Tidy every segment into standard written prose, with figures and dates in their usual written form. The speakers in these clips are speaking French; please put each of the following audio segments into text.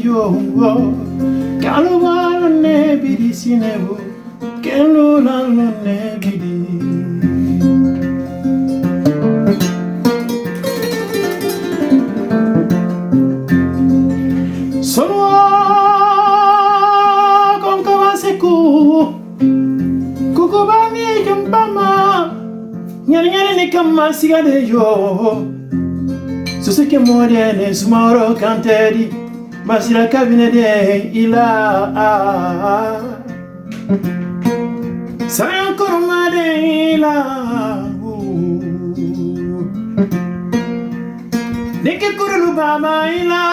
jongo Kalwa lo ne bidi sinewo Kelo la lo ne bidi Sono con kawasiku Kuku bami jumpama Nyari nyari ni kama sigade yo Sose ke modene sumaro kanteri Masira kabine de ila Sayan koroma de ila Neke kurulu bama ila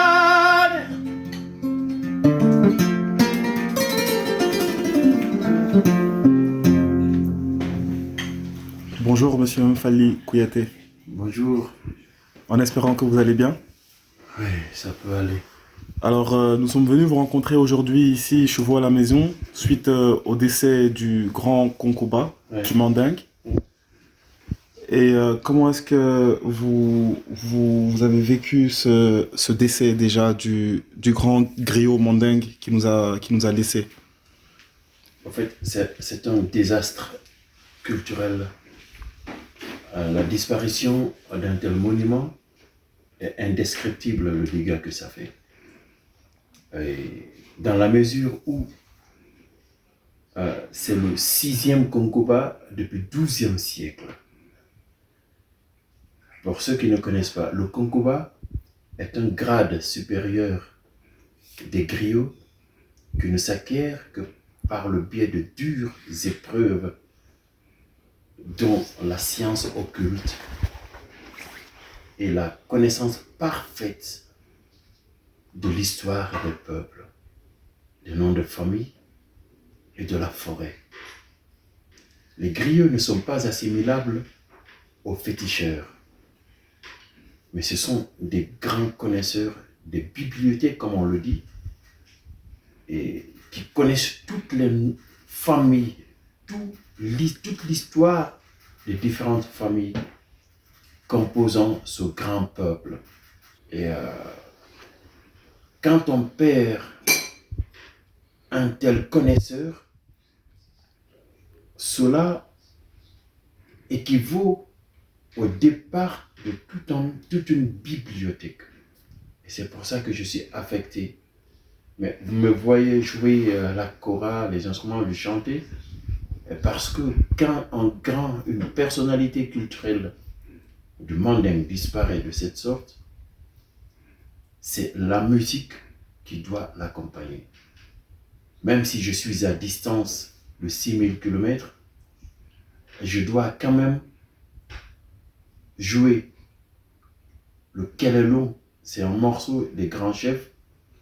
Bonjour Monsieur Fally Kouyaté. Bonjour. En espérant que vous allez bien. Oui, ça peut aller. Alors, nous sommes venus vous rencontrer aujourd'hui ici, chez vous à la maison, suite au décès du grand Konkoba, du Mandingue. Et comment est-ce que vous avez vécu ce décès déjà du grand griot Mandingue qui nous a laissés? En fait, c'est un désastre culturel. La disparition d'un tel monument est indescriptible, le dégât que ça fait. Et dans la mesure où c'est le 6e Konkoba depuis le 12e siècle. Pour ceux qui ne connaissent pas, le Konkoba est un grade supérieur des griots qui ne s'acquiert que par le biais de dures épreuves dont la science occulte et la connaissance parfaite de l'histoire des peuples, des noms de famille et de la forêt. Les griots ne sont pas assimilables aux féticheurs, mais ce sont des grands connaisseurs des bibliothèques, comme on le dit, et qui connaissent toutes les familles, toute l'histoire des différentes familles composant ce grand peuple. Et quand on perd un tel connaisseur, cela équivaut au départ de toute une bibliothèque. Et c'est pour ça que je suis affecté. Mais vous me voyez jouer la kora, les instruments, le chanter, parce que quand une personnalité culturelle du Mandingue disparaît de cette sorte, c'est la musique qui doit l'accompagner. Même si je suis à distance de 6000 km, je dois quand même jouer le Kelelo, c'est un morceau des grands chefs,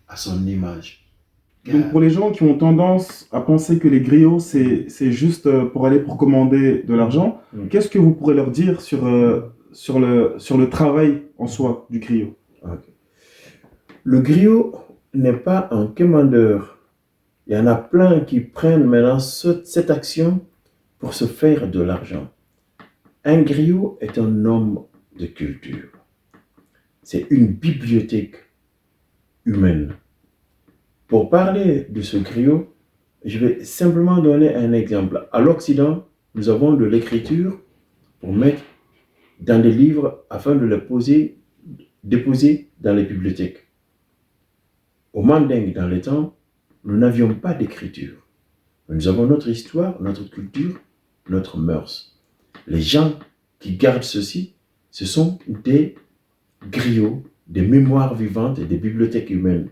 à son image. Donc pour les gens qui ont tendance à penser que les griots, c'est juste pour aller pour commander de l'argent, qu'est-ce que vous pourrez leur dire sur le travail en soi du griot? Okay. Le griot n'est pas un commandeur. Il y en a plein qui prennent maintenant cette action pour se faire de l'argent. Un griot est un homme de culture. C'est une bibliothèque humaine. Pour parler de ce griot, je vais simplement donner un exemple. À l'Occident, nous avons de l'écriture pour mettre dans des livres afin de les déposer dans les bibliothèques. Au Mandingue, dans les temps, nous n'avions pas d'écriture. Nous avons notre histoire, notre culture, notre mœurs. Les gens qui gardent ceci, ce sont des griots, des mémoires vivantes et des bibliothèques humaines.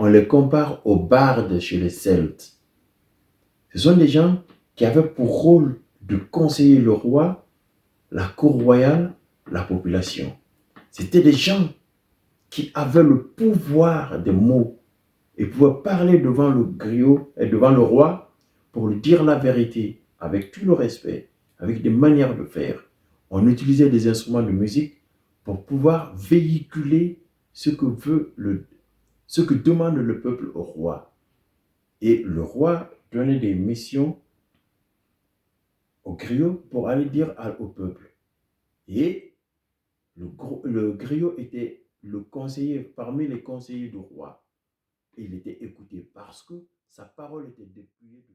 On les compare aux bardes chez les Celtes. Ce sont des gens qui avaient pour rôle de conseiller le roi, la cour royale, la population. C'était des gens qui avaient le pouvoir des mots et pouvaient parler devant le griot et devant le roi pour lui dire la vérité avec tout le respect, avec des manières de faire. On utilisait des instruments de musique pour pouvoir véhiculer ce que demande le peuple au roi. Et le roi donnait des missions au griot pour aller dire au peuple. Et le griot était le conseiller parmi les conseillers du roi. Et il était écouté parce que sa parole était dépouillée de